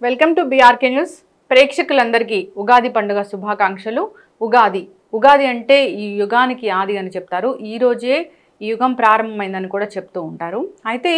Welcome to BRK news. ప్రేక్షకులందరికీ ఉగాది పండుగ శుభాకాంక్షలు. ఉగాది అంటే ఈ యుగానికి ఆది అని చెప్తారు. ఈ రోజే ఈ యుగం ప్రారంభమైందని కూడా చెప్తూ ఉంటారు. అయితే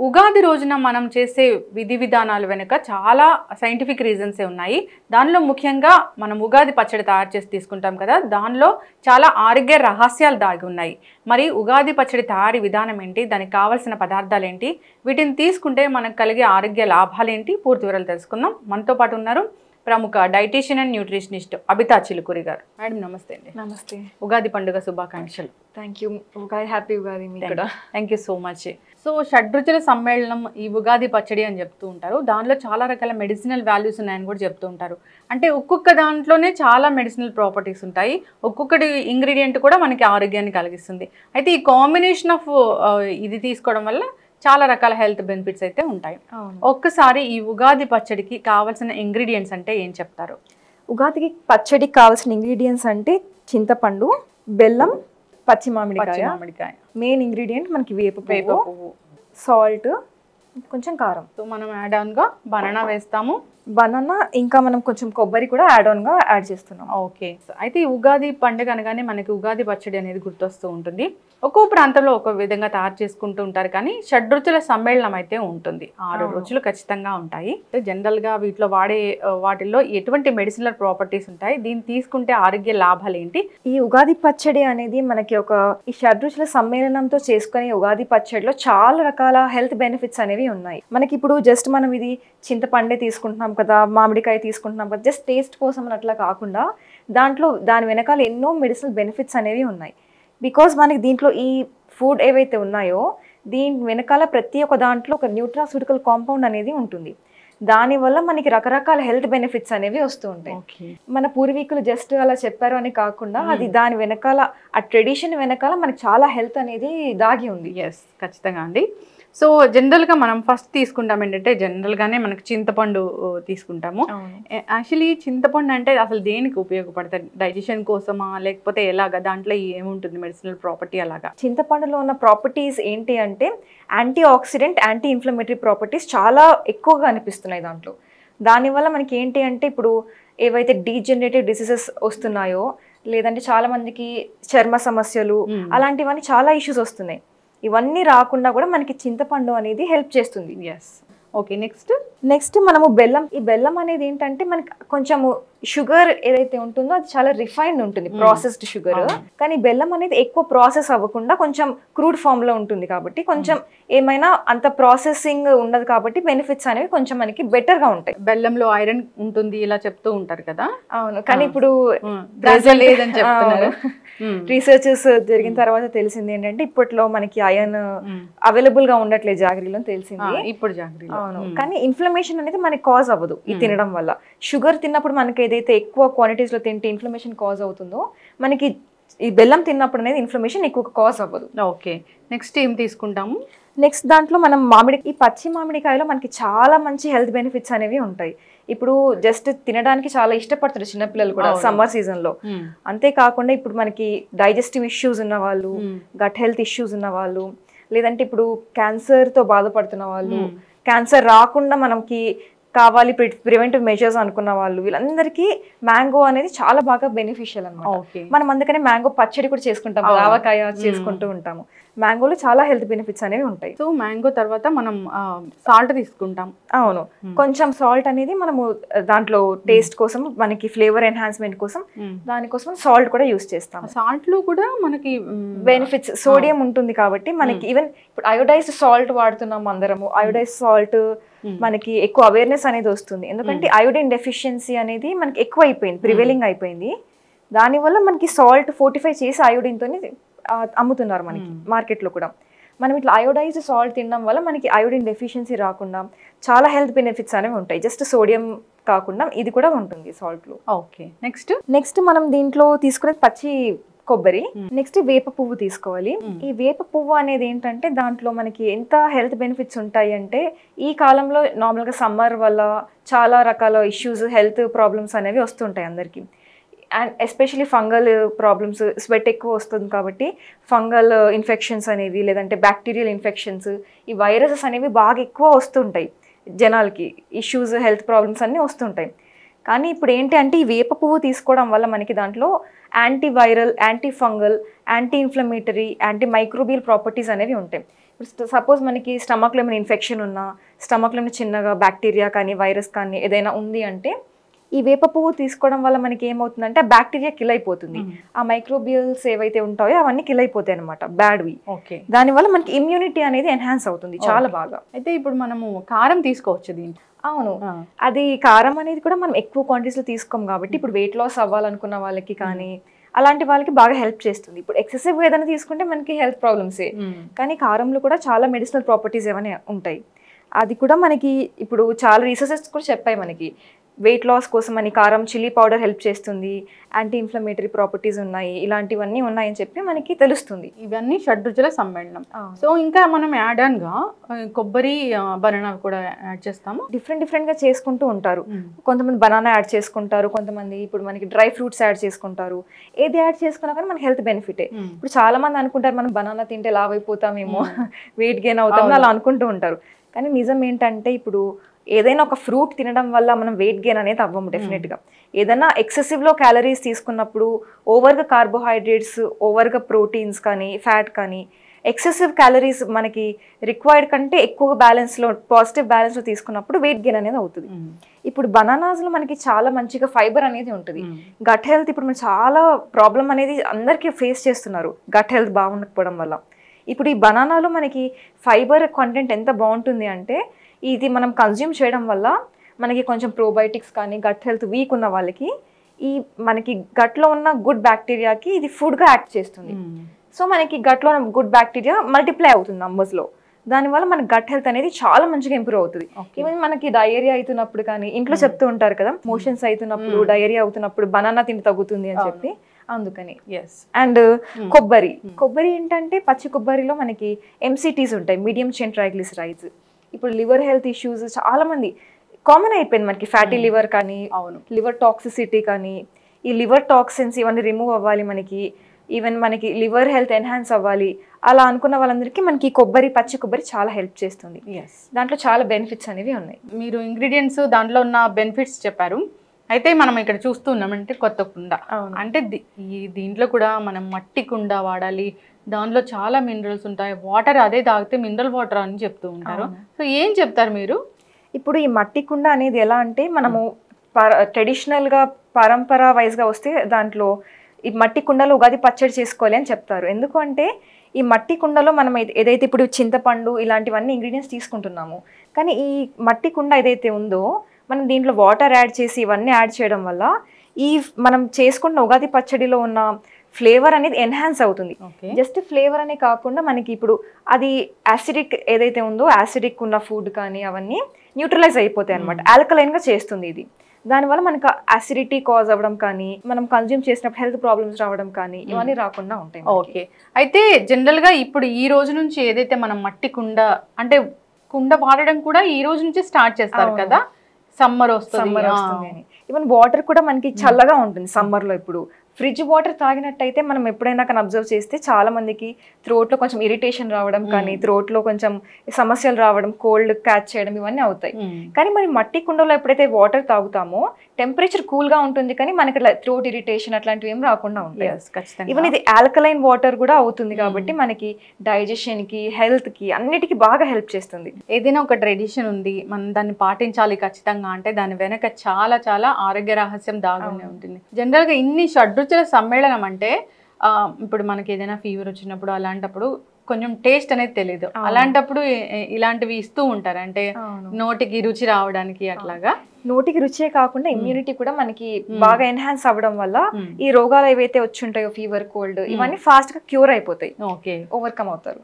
ఉగాది రోజున మనం చేసే విధి విధానాల వెనుక చాలా సైంటిఫిక్ రీజన్సే ఉన్నాయి. దానిలో ముఖ్యంగా మనం ఉగాది పచ్చడి తయారు చేసి తీసుకుంటాం కదా, దానిలో చాలా ఆరోగ్య రహస్యాలు దాగి ఉన్నాయి. మరి ఉగాది పచ్చడి తయారీ విధానం ఏంటి, దానికి కావాల్సిన పదార్థాలు ఏంటి, వీటిని తీసుకుంటే మనకు కలిగే ఆరోగ్య లాభాలు ఏంటి, పూర్తి వివరాలు తెలుసుకుందాం. మనతో పాటు ఉన్నారు ప్రముఖ dietitian and nutritionist Abitha Chilukuri గారు. మేడం నమస్తే అండి. నమస్తే. ఉగాది పండుగ శుభాకాంక్షలు. Thank you. Ugadi happy Ugadi మీకు కూడా. Thank you so much. So షడ్రుచుల సమ్మేళనం ఈ ఉగాది పచ్చడి అని చెప్తూ ఉంటారు. దానిలో చాలా రకాల మెడిసినల్ వాల్యూస్ ఉన్నాయని కూడా చెప్తూ ఉంటారు. అంటే ఒక్కొక్క దాంట్లోనే చాలా మెడిసినల్ ప్రాపర్టీస్ ఉంటాయి. ఒక్కొక్కటి ఇంగ్రీడియంట్ కూడా మనకి ఆరోగ్యాన్ని కలిగిస్తుంది. అయితే ఈ కాంబినేషన్ ఆఫ్ ఇది తీసుకోవడం వల్ల చాలా రకాల హెల్త్ బెనిఫిట్స్ అయితే ఉంటాయి. ఒక్కసారి ఈ ఉగాది పచ్చడికి కావాల్సిన ఇంగ్రీడియంట్స్ అంటే ఏం చెప్తారు? ఉగాదికి పచ్చడికి కావాల్సిన ఇంగ్రీడియంట్స్ అంటే చింతపండు, బెల్లం, పచ్చి మామిడికాయ. మెయిన్ ఇంగ్రీడియంట్ మనకి వేప పువ్వు, సాల్ట్, కొంచెం కారం. సో మనం యాడ్ ఆన్గా బనానా వేస్తాము. బనానా ఇంకా మనం కొంచెం కొబ్బరి కూడా యాడ్ చేస్తున్నాం. ఓకే. అయితే ఈ ఉగాది పండుగ అనగానే మనకి ఉగాది పచ్చడి అనేది గుర్తొస్తూ ఉంటుంది. ఒక్కో ప్రాంతంలో ఒక్కో విధంగా తయారు చేసుకుంటూ ఉంటారు, కానీ షడ్రుచుల సమ్మేళనం అయితే ఉంటుంది. 6 రుచులు ఖచ్చితంగా ఉంటాయి. జనరల్గా వీటిలో వాడే వాటిల్లో ఎటువంటి మెడిసినల్ ప్రాపర్టీస్ ఉంటాయి, దీన్ని తీసుకుంటే ఆరోగ్య లాభాలు ఏంటి? ఈ ఉగాది పచ్చడి అనేది మనకి ఈ షడ్రుచుల సమ్మేళనంతో చేసుకునే ఉగాది పచ్చడిలో చాలా రకాల హెల్త్ బెనిఫిట్స్ అనేవి ఉన్నాయి. మనకి ఇప్పుడు జస్ట్ మనం ఇది చింతపండే తీసుకుంటున్నాం కదా, మామిడికాయ తీసుకుంటున్నాం కదా, జస్ట్ టేస్ట్ కోసం అట్లా కాకుండా దాని వెనకాల ఎన్నో మెడిసినల్ బెనిఫిట్స్ అనేవి ఉన్నాయి. బికాజ్ మనకి దీంట్లో ఈ ఫుడ్ ఏవైతే ఉన్నాయో దీని వెనకాల ప్రతి ఒక్క దాంట్లో ఒక న్యూట్రాస్యూటికల్ కాంపౌండ్ అనేది ఉంటుంది. దానివల్ల మనకి రకరకాల హెల్త్ బెనిఫిట్స్ అనేవి వస్తూ ఉంటాయి. మన పూర్వీకులు జస్ట్ అలా చెప్పారు అని కాకుండా అది దాని వెనకాల ఆ ట్రెడిషన్ వెనకాల మనకి చాలా హెల్త్ అనేది దాగి ఉంది. ఎస్, ఖచ్చితంగా అండి. సో జనరల్గా మనం ఫస్ట్ తీసుకుంటాం ఏంటంటే, జనరల్గానే మనకి చింతపండు తీసుకుంటాము. యాక్చువల్లీ చింతపండు అంటే అసలు దేనికి ఉపయోగపడుతుంది? డైజెషన్ కోసమా, లేకపోతే ఎలాగా? దాంట్లో ఏముంటుంది మెడిసినల్ ప్రాపర్టీ? అలాగా చింతపండులో ఉన్న ప్రాపర్టీస్ ఏంటి అంటే anti oxidant, anti inflammatory properties చాలా ఎక్కువగా అనిపిస్తున్నాయి దాంట్లో. దానివల్ల మనకి ఏంటి అంటే ఇప్పుడు ఏవైతే డీజనరేటివ్ డిసీజెస్ వస్తున్నాయో, లేదంటే చాలా మందికి చర్మ సమస్యలు, అలాంటివన్నీ చాలా ఇష్యూస్ వస్తున్నాయి. ఇవన్నీ రాకుండా కూడా మనకి చింతపండు అనేది హెల్ప్ చేస్తుంది. ఎస్. ఓకే. నెక్స్ట్ మనము బెల్లం. ఈ బెల్లం అనేది ఏంటంటే మనకి కొంచెము షుగర్ ఏదైతే ఉంటుందో అది చాలా రిఫైన్డ్ ఉంటుంది, ప్రాసెస్డ్ షుగర్. కానీ బెల్లం అనేది ఎక్కువ ప్రాసెస్ అవ్వకుండా కొంచెం క్రూడ్ ఫామ్ లో ఉంటుంది కాబట్టి కొంచెం ఏమైనా అంత ప్రాసెసింగ్ ఉండదు కాబట్టి బెనిఫిట్స్ అనేవి కొంచెం మనకి బెటర్ గా ఉంటాయి. బెల్లంలో ఐరన్ ఉంటుంది ఇలా చెప్తూ ఉంటారు కదా. అవును, కానీ ఇప్పుడు లేదని చెప్తున్నారు. రీసెర్చెస్ జరిగిన తర్వాత తెలిసింది ఏంటంటే ఇప్పట్లో మనకి ఐరన్ అవైలబుల్ గా ఉండట్లేదు జాగ్రత్తలో తెలిసింది ఇప్పుడు జాగ్రత్త. అవును, కానీ ఇన్ఫ్లమేషన్ అనేది మనకి కాజ్ అవ్వదు ఈ తినడం వల్ల. షుగర్ తిన్నప్పుడు మనకి ఏదైతే ఎక్కువ క్వాంటిటీస్ లో తింటే ఇన్ఫ్లమేషన్ కాజ్ అవుతుందో, మనకి ఈ బెల్లం తిన్నప్పుడు అనేది ఇన్ఫ్లమేషన్ ఎక్కువ కాజ్ అవ్వదు. ఓకే. నెక్స్ట్ ఏం తీసుకుంటాము? నెక్స్ట్ దాంట్లో మనం ఈ పచ్చి మామిడికాయలో మనకి చాలా మంచి హెల్త్ బెనిఫిట్స్ అనేవి ఉంటాయి. ఇప్పుడు జస్ట్ తినడానికి చాలా ఇష్టపడతారు చిన్నపిల్లలు కూడా సమ్మర్ సీజన్ లో. అంతేకాకుండా ఇప్పుడు మనకి డైజెస్టివ్ ఇష్యూస్ ఉన్న వాళ్ళు, గట్ హెల్త్ ఇష్యూస్ ఉన్న వాళ్ళు, లేదంటే ఇప్పుడు క్యాన్సర్ తో బాధపడుతున్న వాళ్ళు, క్యాన్సర్ రాకుండా మనకి కావాలి ప్రివెంటివ్ మెజర్స్ అనుకున్న వాళ్ళు, వీళ్ళందరికీ మ్యాంగో అనేది చాలా బాగా బెనిఫిషియల్ అన్నమాట. మనం అందుకనే మ్యాంగో పచ్చడి కూడా చేసుకుంటాం, ఆవకాయ చేసుకుంటూ ఉంటాము. మ్యాంగోలో చాలా హెల్త్ బెనిఫిట్స్ అనేవి ఉంటాయి. సో మ్యాంగో తర్వాత మనం సాల్ట్ తీసుకుంటాం. అవును, కొంచెం సాల్ట్ అనేది మనము దాంట్లో టేస్ట్ కోసం, మనకి ఫ్లేవర్ ఎన్హాన్స్మెంట్ కోసం, దానికోసం సాల్ట్ కూడా యూస్ చేస్తాం. సాల్ట్ లో కూడా మనకి బెనిఫిట్స్, సోడియం ఉంటుంది కాబట్టి మనకి ఈవెన్ ఇప్పుడు అయోడైజ్డ్ సాల్ట్ వాడుతున్నాం అందరము. అయోడైజ్డ్ సాల్ట్ మనకి ఎక్కువ అవేర్నెస్ అనేది వస్తుంది, ఎందుకంటే అయోడిన్ డెఫిషియన్సీ అనేది మనకి ఎక్కువ అయిపోయింది, ప్రివైలింగ్ అయిపోయింది. దానివల్ల మనకి సాల్ట్ ఫోర్టిఫై చేసి అయోడిన్ తోని అమ్ముతున్నారు మనకి మార్కెట్లో కూడా. మనం ఇట్లా అయోడైజ్డ్ సాల్ట్ తినడం వల్ల మనకి అయోడిన్ డెఫిషియన్సీ రాకుండా చాలా హెల్త్ బెనిఫిట్స్ అనేవి ఉంటాయి. జస్ట్ సోడియం కాకుండా ఇది కూడా ఉంటుంది సాల్ట్ లో. ఓకే. నెక్స్ట్ మనం దీంట్లో తీసుకునే పచ్చి కొబ్బరి, నెక్స్ట్ వేప పువ్వు తీసుకోవాలి. ఈ వేప పువ్వు అనేది ఏంటంటే దాంట్లో మనకి ఎంత హెల్త్ బెనిఫిట్స్ ఉంటాయి అంటే, ఈ కాలంలో నార్మల్ గా సమ్మర్ వల్ల చాలా రకాల ఇష్యూస్, హెల్త్ ప్రాబ్లమ్స్ అనేవి వస్తుంటాయి అందరికి. And especially fungal problems, sweat ఎక్కువ వస్తుంది కాబట్టి ఫంగల్ ఇన్ఫెక్షన్స్ అనేవి, లేదంటే బ్యాక్టీరియల్ ఇన్ఫెక్షన్స్, ఈ వైరసెస్ అనేవి బాగా ఎక్కువ వస్తుంటాయి. జనాలకి ఇష్యూస్ హెల్త్ ప్రాబ్లమ్స్ అన్నీ వస్తుంటాయి. కానీ ఇప్పుడు ఏంటి అంటే ఈ వేప పువ్వు తీసుకోవడం వల్ల మనకి దాంట్లో antiviral, anti fungal, anti inflammatory, anti microbial properties అనేవి ఉంటాయి. ఇప్పుడు సపోజ్ మనకి స్టమక్లో ఏమైనా ఇన్ఫెక్షన్ ఉన్నా, స్టమక్లో ఏమైనా చిన్నగా బ్యాక్టీరియా కానీ వైరస్ కానీ ఏదైనా ఉంది అంటే ఈ వేప పువ్వు తీసుకోవడం వల్ల మనకి ఏమవుతుందంటే ఆ బ్యాక్టీరియా కిల్ అయిపోతుంది. ఆ మైక్రోబియల్స్ ఏవైతే ఉంటాయో అవన్నీ కిల్ అయిపోతాయి అనమాట, బ్యాడ్వి. దానివల్ల మనకి ఇమ్యూనిటీ అనేది ఎన్హాన్స్ అవుతుంది చాలా బాగా. అయితే ఇప్పుడు మనము కారం తీసుకోవచ్చు దీంట్లో. అవును, అది కారం అనేది కూడా మనం ఎక్కువ క్వాంటిటీస్లో తీసుకోం కాబట్టి ఇప్పుడు వెయిట్ లాస్ అవ్వాలనుకున్న వాళ్ళకి కానీ అలాంటి వాళ్ళకి బాగా హెల్ప్ చేస్తుంది. ఇప్పుడు ఎక్సెసివ్ ఏదైనా తీసుకుంటే మనకి హెల్త్ ప్రాబ్లమ్సే, కానీ కారంలో కూడా చాలా మెడిసినల్ ప్రాపర్టీస్ ఏమైనా ఉంటాయి. అది కూడా మనకి ఇప్పుడు చాలా రీసెర్చెస్ కూడా చెప్పాయి మనకి వెయిట్ లాస్ కోసం అని కారం చిల్లీ పౌడర్ హెల్ప్ చేస్తుంది, యాంటీ ఇన్ఫ్లమేటరీ ప్రాపర్టీస్ ఉన్నాయి, ఇలాంటివన్నీ ఉన్నాయని చెప్పి మనకి తెలుస్తుంది. ఇవన్నీ షడ్రుచుల సమ్మేళనం. సో ఇంకా మనం యాడ్ ఆన్గా కొబ్బరి, బనానా కూడా యాడ్ చేస్తాము. డిఫరెంట్గా చేసుకుంటూ ఉంటారు. కొంతమంది బనానా యాడ్ చేసుకుంటారు, కొంతమంది ఇప్పుడు మనకి డ్రై ఫ్రూట్స్ యాడ్ చేసుకుంటారు. ఏది యాడ్ చేసుకున్నా కానీ మనకి హెల్త్ బెనిఫిటే. ఇప్పుడు చాలా మంది అనుకుంటారు మనం బనానా తింటే లావ్ అయిపోతామేమో, వెయిట్ గెయిన్ అవుతామో అలా అనుకుంటూ ఉంటారు. కానీ నిజం ఏంటంటే ఇప్పుడు ఏదైనా ఒక ఫ్రూట్ తినడం వల్ల మనం వెయిట్ గెయిన్ అనేది అవ్వము డెఫినెట్గా. ఏదైనా ఎక్సెసివ్లో క్యాలరీస్ తీసుకున్నప్పుడు ఓవర్గా కార్బోహైడ్రేట్స్, ఓవర్గా ప్రోటీన్స్ కానీ ఫ్యాట్ కానీ ఎక్సెసివ్ క్యాలరీస్ మనకి రిక్వైర్డ్ కంటే ఎక్కువ బ్యాలెన్స్లో పాజిటివ్ బ్యాలెన్స్లో తీసుకున్నప్పుడు వెయిట్ గెయిన్ అనేది అవుతుంది. ఇప్పుడు బనానాస్లో మనకి చాలా మంచిగా ఫైబర్ అనేది ఉంటుంది. గట్ హెల్త్ ఇప్పుడు మనం చాలా ప్రాబ్లం అనేది అందరికీ ఫేస్ చేస్తున్నారు గట్ హెల్త్ బాగుండకపోవడం వల్ల. ఇప్పుడు ఈ బనానాలో మనకి ఫైబర్ కంటెంట్ ఎంత బాగుంటుంది అంటే ఇది మనం కన్జ్యూమ్ చేయడం వల్ల మనకి కొంచెం ప్రోబయోటిక్స్ కానీ గట్ హెల్త్ వీక్ ఉన్న వాళ్ళకి ఈ మనకి గట్లో ఉన్న గుడ్ బ్యాక్టీరియాకి ఇది ఫుడ్గా యాక్ట్ చేస్తుంది. సో మనకి గట్లో ఉన్న గుడ్ బ్యాక్టీరియా మల్టిప్లై అవుతుంది నంబర్స్లో. దానివల్ల మన గట్ హెల్త్ అనేది చాలా మంచిగా ఇంప్రూవ్ అవుతుంది. ఈవెన్ మనకి డయేరియా అవుతున్నప్పుడు కానీ ఇంట్లో చెప్తూ ఉంటారు కదా, మోషన్స్ అవుతున్నప్పుడు డయేరియా అవుతున్నప్పుడు బనానా తిండి తగ్గుతుంది అని చెప్పి, అందుకని. అండ్ కొబ్బరి ఏంటంటే పచ్చి కొబ్బరిలో మనకి ఎంసీటీస్ ఉంటాయి, మీడియం చైన్ ట్రైగ్లిసరైడ్స్. ఇప్పుడు లివర్ హెల్త్ ఇష్యూస్ చాలా మంది కామన్ అయిపోయింది మనకి, ఫ్యాటీ లివర్ కానీ లివర్ టాక్సిసిటీ కానీ ఈ లివర్ టాక్సిన్స్ ఇవన్నీ రిమూవ్ అవ్వాలి మనకి, ఈవెన్ మనకి లివర్ హెల్త్ ఎన్హాన్స్ అవ్వాలి అలా అనుకున్న వాళ్ళందరికీ మనకి పచ్చి కొబ్బరి చాలా హెల్ప్ చేస్తుంది. దాంట్లో చాలా బెనిఫిట్స్ అనేవి ఉన్నాయి. మీరు ఇంగ్రీడియంట్స్ దాంట్లో ఉన్న బెనిఫిట్స్ చెప్పారు. అయితే మనం ఇక్కడ చూస్తున్నామంటే కొత్త కుండ, అంటే దీంట్లో కూడా మనం మట్టి కుండ వాడాలి, దానిలో చాలా మినరల్స్ ఉంటాయి, వాటర్ అదే తాగితే మినరల్ వాటర్ అని చెప్తూ ఉంటారు. సో ఏం చెప్తారు మీరు? ఇప్పుడు ఈ మట్టి కుండ అనేది ఎలా అంటే మనము ట్రెడిషనల్గా పరంపర వైజ్గా వస్తే దాంట్లో ఈ మట్టి కుండలో ఉగాది పచ్చడి చేసుకోవాలి అని చెప్తారు. ఎందుకు అంటే ఈ మట్టి కుండలో మనం ఏదైతే ఇప్పుడు చింతపండు ఇలాంటివన్నీ ఇంగ్రీడియంట్స్ తీసుకుంటున్నాము, కానీ ఈ మట్టి కుండ ఏదైతే ఉందో మనం దీంట్లో వాటర్ యాడ్ చేసి ఇవన్నీ యాడ్ చేయడం వల్ల ఈ మనం చేసుకున్న ఉగాది పచ్చడిలో ఉన్న ఫ్లేవర్ అనేది ఎన్హాన్స్ అవుతుంది. జస్ట్ ఫ్లేవర్ అనే కాకుండా మనకి ఇప్పుడు అది యాసిడిక్ ఏదైతే ఉందో యాసిడిక్ ఉన్న ఫుడ్ కానీ అవన్నీ న్యూట్రలైజ్ అయిపోతాయి అనమాట, ఆల్కలైన్గా చేస్తుంది ఇది. దానివల్ల మనకు యాసిడిటీ కాజ్ అవ్వడం కానీ మనం కన్జ్యూమ్ చేసినప్పుడు హెల్త్ ప్రాబ్లమ్స్ రావడం కానీ ఇవన్నీ రాకుండా ఉంటాయి. ఓకే, అయితే జనరల్గా ఇప్పుడు ఈ రోజు నుంచి ఏదైతే మనం మట్టి కుండ అంటే కుండ వాడడం కూడా ఈ రోజు నుంచి స్టార్ట్ చేస్తారు కదా, సమ్మర్ వస్తుంది అని. ఈవెన్ వాటర్ కూడా మనకి చల్లగా ఉంటుంది సమ్మర్లో. ఇప్పుడు ఫ్రిడ్జ్ వాటర్ తాగినట్టయితే మనం ఎప్పుడైనా కానీ అబ్జర్వ్ చేస్తే చాలా మందికి థ్రోట్లో కొంచెం ఇరిటేషన్ రావడం కానీ థ్రోట్లో కొంచెం సమస్యలు రావడం, కోల్డ్ క్యాచ్ చేయడం ఇవన్నీ అవుతాయి. కానీ మరి మట్టి కుండలో ఎప్పుడైతే వాటర్ తాగుతామో టెంపరేచర్ కూల్గా ఉంటుంది, కానీ మనకి థ్రోట్ ఇరిటేషన్ అట్లాంటివి ఏం రాకుండా ఉంటాయి. ఈవెన్ ఇది ఆల్కలైన్ వాటర్ కూడా అవుతుంది కాబట్టి మనకి డైజెషన్కి, హెల్త్కి అన్నిటికీ బాగా హెల్ప్ చేస్తుంది. ఏదైనా ఒక ట్రెడిషన్ ఉంది మనం దాన్ని పాటించాలి ఖచ్చితంగా అంటే దాని వెనక చాలా చాలా ఆరోగ్య రహస్యం దాగునే ఉంటుంది. జనరల్గా ఇన్ని షడ్రుచుల సమ్మేళనం అంటే ఇప్పుడు మనకి ఏదైనా ఫీవర్ వచ్చినప్పుడు అలాంటప్పుడు కొంచెం టేస్ట్ అనేది తెలియదు, అలాంటప్పుడు ఇలాంటివి ఇస్తూ ఉంటారు అంటే నోటికి రుచి రావడానికి. అట్లాగా నోటికి రుచే కాకుండా ఇమ్యూనిటీ కూడా మనకి బాగా ఎన్హాన్స్ అవ్వడం వల్ల ఈ రోగాలు ఏవైతే వచ్చి ఉంటాయో ఫీవర్, కోల్డ్ ఇవన్నీ ఫాస్ట్ గా క్యూర్ అయిపోతాయి, ఓవర్కమ్ అవుతారు.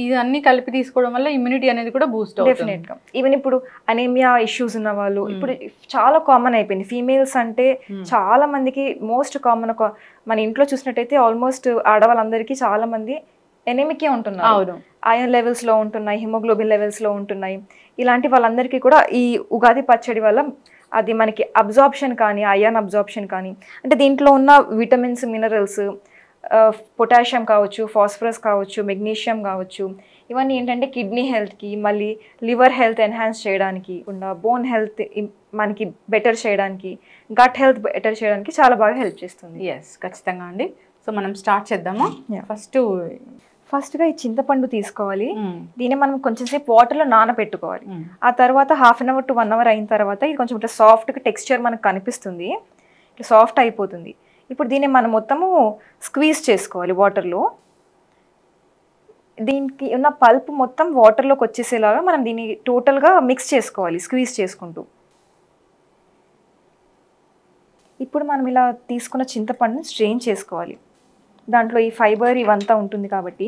ఇవన్నీ కలిపి తీసుకోవడం వల్ల ఇమ్యూనిటీ అనేది కూడా బూస్ట్ అవుతుంది డెఫినెట్ గా. ఈవెన్ ఇప్పుడు అనేమియా ఇష్యూస్ ఉన్న వాళ్ళు ఇప్పుడు చాలా కామన్ అయిపోయింది. ఫీమేల్స్ అంటే చాలా మందికి మోస్ట్ కామన్. మన ఇంట్లో చూసినట్టయితే ఆల్మోస్ట్ ఆడవాళ్ళందరికీ చాలా మంది ఎనెమికే ఉంటున్నారు, ఐరన్ లెవెల్స్ లో ఉంటున్నాయి, హిమోగ్లోబిన్ లెవెల్స్ లో ఉంటున్నాయి. ఇలాంటి వాళ్ళందరికీ కూడా ఈ ఉగాది పచ్చడి వల్ల అది మనకి అబ్జార్ప్షన్ కానీ ఐరన్ అబ్జార్ప్షన్ కానీ అంటే దీంట్లో ఉన్న విటమిన్స్, మినరల్స్ పొటాషియం కావచ్చు, ఫాస్ఫరస్ కావచ్చు, మెగ్నీషియం కావచ్చు, ఇవన్నీ ఏంటంటే కిడ్నీ హెల్త్కి, మళ్ళీ లివర్ హెల్త్ ఎన్హాన్స్ చేయడానికి, బోన్ హెల్త్ మనకి బెటర్ చేయడానికి, గట్ హెల్త్ బెటర్ చేయడానికి చాలా బాగా హెల్ప్ చేస్తుంది. ఎస్, ఖచ్చితంగా అండి. సో మనం స్టార్ట్ చేద్దామా? ఫస్ట్గా ఈ చింతపండు తీసుకోవాలి. దీన్ని మనం కొంచెం సేపు వాటర్లో నానబెట్టుకోవాలి. ఆ తర్వాత 1/2 hour to 1 hour అయిన తర్వాత ఇది కొంచెం ఇట్లా సాఫ్ట్గా టెక్స్చర్ మనకు కనిపిస్తుంది, ఇట్లా సాఫ్ట్ అయిపోతుంది. ఇప్పుడు దీన్ని మనం మొత్తము స్క్వీజ్ చేసుకోవాలి వాటర్లో. దీనికి ఉన్న పల్ప్ మొత్తం వాటర్లోకి వచ్చేసేలాగా మనం దీన్ని టోటల్గా మిక్స్ చేసుకోవాలి, స్క్వీజ్ చేసుకుంటూ. ఇప్పుడు మనం ఇలా తీసుకున్న చింతపండుని స్ట్రెయిన్ చేసుకోవాలి. దాంట్లో ఈ ఫైబర్ ఇవంతా ఉంటుంది కాబట్టి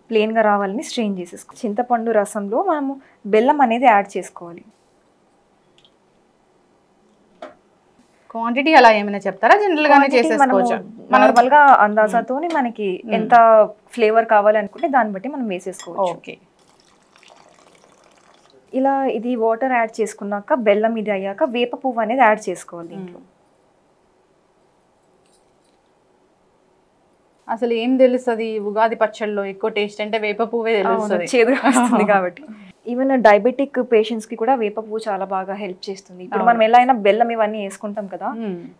ప్లెయిన్గా రావాలని స్ట్రెయిన్ చేసేసుకోవాలి. చింతపండు రసంలో మనము బెల్లం అనేది యాడ్ చేసుకోవాలి. క్వాంటిటీ అలా ఏమైనా చెప్తారా? జనరల్ గానే చేసేసుకోవచ్చు. నార్మల్ గా అందాజాతోని మనకి ఎంత ఫ్లేవర్ కావాలనుకుంటే దాన్ని బట్టి మనం వేసేసుకోవచ్చు. ఓకే. ఇలా ఇది వాటర్ యాడ్ చేసుకున్నాక బెల్లం ఇది అయ్యాక వేప పువ్వు అనేది యాడ్ చేసుకోవాలి దీంట్లో. అసలు ఏం తెలుస్తుంది ఉగాది పచ్చళ్ళలో ఎక్కువ టేస్ట్ అంటే వేప పువ్వే తెలుస్తుంది, చేదుగా వస్తుంది కాబట్టి. ఈవెన్ డయాబెటిక్ పేషెంట్స్ కి కూడా వేప పువ్వు చాలా బాగా హెల్ప్ చేస్తుంది. ఇప్పుడు మనం ఎలా అయినా బెల్లం ఇవన్నీ వేసుకుంటాం కదా,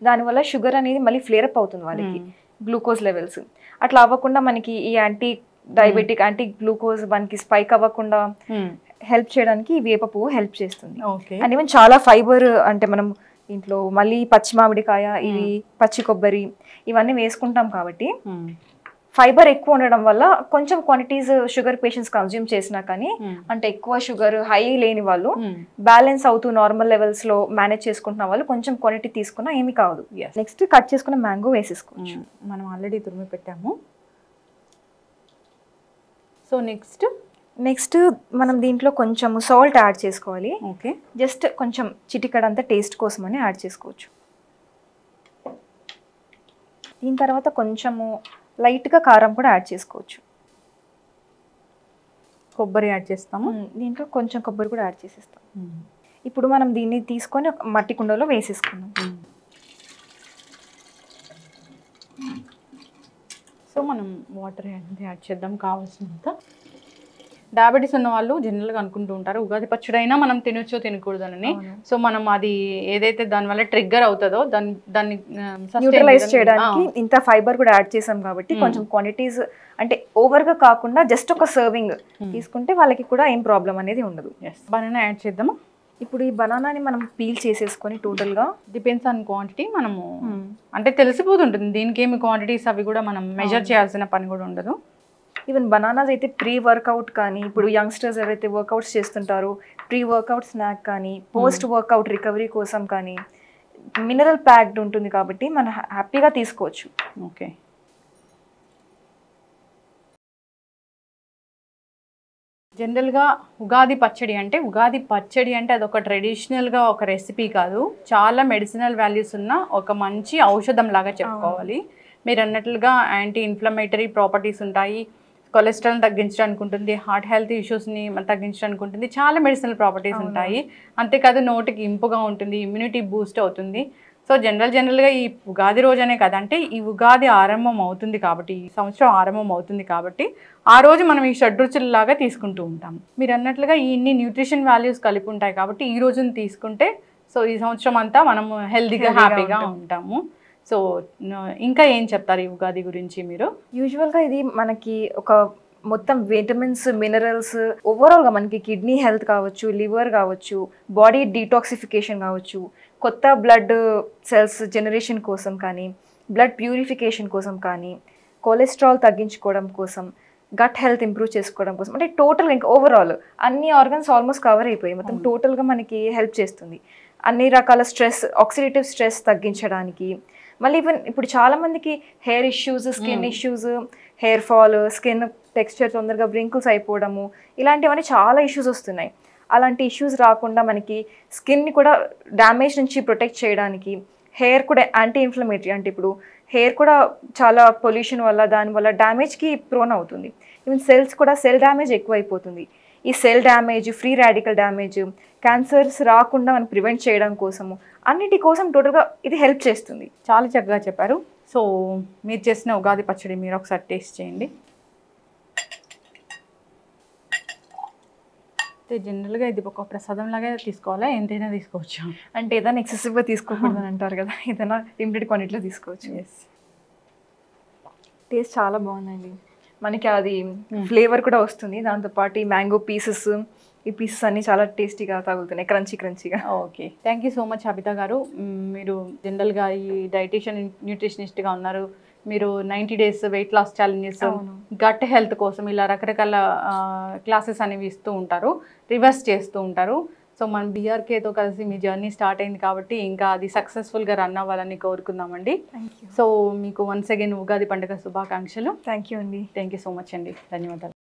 దానివల్ల షుగర్ అనేది మళ్ళీ ఫ్లేర్ అప్ అవుతుంది వాళ్ళకి, గ్లూకోజ్ లెవెల్స్. అట్లా అవ్వకుండా మనకి ఈ యాంటీ డయాబెటిక్, యాంటీ గ్లూకోజ్ మనకి స్పైక్ అవ్వకుండా హెల్ప్ చేయడానికి ఈ వేప పువ్వు హెల్ప్ చేస్తుంది. అండ్ ఈవెన్ చాలా ఫైబర్, అంటే మనం ఇంట్లో మళ్ళీ పచ్చి మామిడికాయ, ఇవి పచ్చి కొబ్బరి ఇవన్నీ వేసుకుంటాం కాబట్టి ఫైబర్ ఎక్కువ ఉండడం వల్ల కొంచెం క్వాంటిటీస్ షుగర్ పేషెంట్స్ కన్జ్యూమ్ చేసినా కానీ, అంటే ఎక్కువ షుగర్ హై లేని వాళ్ళు బ్యాలెన్స్ అవుతూ నార్మల్ లెవెల్స్ లో మేనేజ్ చేసుకుంటున్న వాళ్ళు కొంచెం క్వాంటిటీ తీసుకున్నా ఏమి కాదు. నెక్స్ట్ కట్ చేసుకున్న మ్యాంగో వేసేసుకోవచ్చు. మనం ఆల్రెడీ తురిమి పెట్టాము. సో నెక్స్ట్ మనం దీంట్లో కొంచెం సాల్ట్ యాడ్ చేసుకోవాలి. ఓకే, జస్ట్ కొంచెం చిటికడంతా టేస్ట్ కోసం అని యాడ్ చేసుకోవచ్చు. దీని తర్వాత కొంచెము లైట్గా కారం కూడా యాడ్ చేసుకోవచ్చు. కొబ్బరి యాడ్ చేస్తాము దీంట్లో, కొంచెం కొబ్బరి కూడా యాడ్ చేసేస్తాం. ఇప్పుడు మనం దీన్ని తీసుకొని ఒక మట్టి కుండలో వేసేసుకున్నాం. సో మనం వాటర్ యాడ్ చేద్దాం కావాల్సినంత. డయాబెటీస్ ఉన్న వాళ్ళు జనరల్గా అనుకుంటూ ఉంటారు ఉగాది పచ్చడి అయినా మనం తినొచ్చో తినకూడదని. సో మనం అది ఏదైతే దానివల్ల ట్రిగ్గర్ అవుతుందో దాన్ని న్యూట్రలైజ్ చేయడానికి ఇంత ఫైబర్ కూడా యాడ్ చేసాం కాబట్టి కొంచెం క్వాంటిటీస్ అంటే ఓవర్గా కాకుండా జస్ట్ ఒక సర్వింగ్ తీసుకుంటే వాళ్ళకి కూడా ఏం ప్రాబ్లం అనేది ఉండదు. బనానా యాడ్ చేద్దామా? ఇప్పుడు ఈ బనానాని మనం పీల్ చేసేసుకొని టోటల్గా డిపెండ్స్ ఆన్ క్వాంటిటీ మనము అంటే తెలిసిపోతుంటుంది దీనికి ఏమి క్వాంటిటీస్ అవి కూడా మనం మెజర్ చేయాల్సిన పని కూడా ఉండదు. ఈవెన్ బనానాస్ అయితే ప్రీ వర్కౌట్ కానీ, ఇప్పుడు యంగ్స్టర్స్ ఎవరైతే వర్కౌట్స్ చేస్తుంటారో ప్రీ వర్కౌట్ స్నాక్ కానీ, పోస్ట్ వర్కౌట్ రికవరీ కోసం కానీ మినరల్ ప్యాక్డ్ ఉంటుంది కాబట్టి మనం హ్యాపీగా తీసుకోవచ్చు. ఓకే, జనరల్గా ఉగాది పచ్చడి అంటే అదొక ట్రెడిషనల్గా ఒక రెసిపీ కాదు, చాలా మెడిసినల్ వాల్యూస్ ఉన్న ఒక మంచి ఔషధం లాగా చెప్పుకోవాలి. మీరు అన్నట్లుగా యాంటీ ఇన్ఫ్లమేటరీ ప్రాపర్టీస్ ఉంటాయి, కొలెస్ట్రాల్ తగ్గించడానికి ఉంటుంది, హార్ట్ హెల్త్ ఇష్యూస్ని తగ్గించడానికి ఉంటుంది, చాలా మెడిసినల్ ప్రాపర్టీస్ ఉంటాయి. అంతేకాదు నోటికి ఇంపుగా ఉంటుంది, ఇమ్యూనిటీ బూస్ట్ అవుతుంది. సో జనరల్గా ఈ ఉగాది రోజనే కదా, అంటే ఈ ఉగాది ఆరంభం అవుతుంది కాబట్టి, ఈ సంవత్సరం ఆరంభం అవుతుంది కాబట్టి ఆ రోజు మనం ఈ షడ్రుచులలాగా తీసుకుంటూ ఉంటాం. మీరు అన్నట్లుగా ఇన్ని న్యూట్రిషన్ వాల్యూస్ కలిపి ఉంటాయి కాబట్టి ఈ రోజుని తీసుకుంటే సో ఈ సంవత్సరం అంతా మనము హెల్తీగా హ్యాపీగా ఉంటాము. సో ఇంకా ఏం చెప్తారు ఈ ఉగాది గురించి మీరు? యూజువల్గా ఇది మనకి ఒక మొత్తం విటమిన్స్, మినరల్స్, ఓవరాల్గా మనకి కిడ్నీ హెల్త్ కావచ్చు, లివర్ కావచ్చు, బాడీ డీటాక్సిఫికేషన్ కావచ్చు, కొత్త బ్లడ్ సెల్స్ జనరేషన్ కోసం కానీ, బ్లడ్ ప్యూరిఫికేషన్ కోసం కానీ, కొలెస్ట్రాల్ తగ్గించుకోవడం కోసం, గట్ హెల్త్ ఇంప్రూవ్ చేసుకోవడం కోసం, అంటే టోటల్గా ఇంకా ఓవరాల్ అన్ని ఆర్గన్స్ ఆల్మోస్ట్ కవర్ అయిపోయి మొత్తం టోటల్గా మనకి హెల్ప్ చేస్తుంది. అన్ని రకాల స్ట్రెస్, ఆక్సిడేటివ్ స్ట్రెస్ తగ్గించడానికి, మళ్ళీ ఈవెన్ ఇప్పుడు చాలామందికి hair issues, skin issues, hair fall, skin texture తొందరగా వ్రింకిల్స్ అయిపోవడము, ఇలాంటివన్నీ చాలా ఇష్యూస్ వస్తున్నాయి. అలాంటి ఇష్యూస్ రాకుండా మనకి స్కిన్ని కూడా డ్యామేజ్ నుంచి ప్రొటెక్ట్ చేయడానికి, హెయిర్ కూడా యాంటీ ఇన్ఫ్లమేటరీ, అంటే ఇప్పుడు హెయిర్ కూడా చాలా పొల్యూషన్ వల్ల దానివల్ల డ్యామేజ్కి ప్రోన్ అవుతుంది. ఈవెన్ సెల్స్ కూడా సెల్ డ్యామేజ్ ఎక్కువైపోతుంది. ఈ cell damage, free radical damage, cancers రాకుండా మనం ప్రివెంట్ చేయడం కోసము, అన్నిటి కోసం టోటల్గా ఇది హెల్ప్ చేస్తుంది. చాలా చక్కగా చెప్పారు. సో మీరు చేసిన ఉగాది పచ్చడి మీరు ఒకసారి టేస్ట్ చేయండి. అంటే జనరల్గా ఇది ఒక ప్రసాదం లాగా తీసుకోవాలా, ఎంతైనా తీసుకోవచ్చు? అంటే ఏదైనా ఎక్సెసివ్గా తీసుకోకూడదు అని అంటారు కదా, ఏదైనా లిమిటెడ్ క్వాంటిటీలో తీసుకోవచ్చు. ఎస్. టేస్ట్ చాలా బాగుందండి. మనకి అది ఫ్లేవర్ కూడా వస్తుంది, దాంతోపాటు ఈ మ్యాంగో పీసెస్, ఈ పీసెస్ అన్నీ చాలా టేస్టీగా తగులుతున్నాయి, క్రంచీగా. Okay, thank you so much Abitha గారు. మీరు జనరల్గా ఈ డైటీషియన్ న్యూట్రిషనిస్ట్గా ఉన్నారు. మీరు 90 days weight loss challenges, gut health కోసం ఇలా రకరకాల క్లాసెస్ అనేవి ఇస్తూ ఉంటారు, రివర్స్ చేస్తూ ఉంటారు. సో మన బీఆర్కేతో కలిసి మీ జర్నీ స్టార్ట్ అయింది కాబట్టి ఇంకా అది సక్సెస్ఫుల్గా రన్ అవ్వాలని కోరుకుందామండి. సో మీకు వన్స్ అగైన్ ఉగాది పండుగ శుభాకాంక్షలు. థ్యాంక్ యూ అండి. థ్యాంక్ యూ సో మచ్ అండి. ధన్యవాదాలు.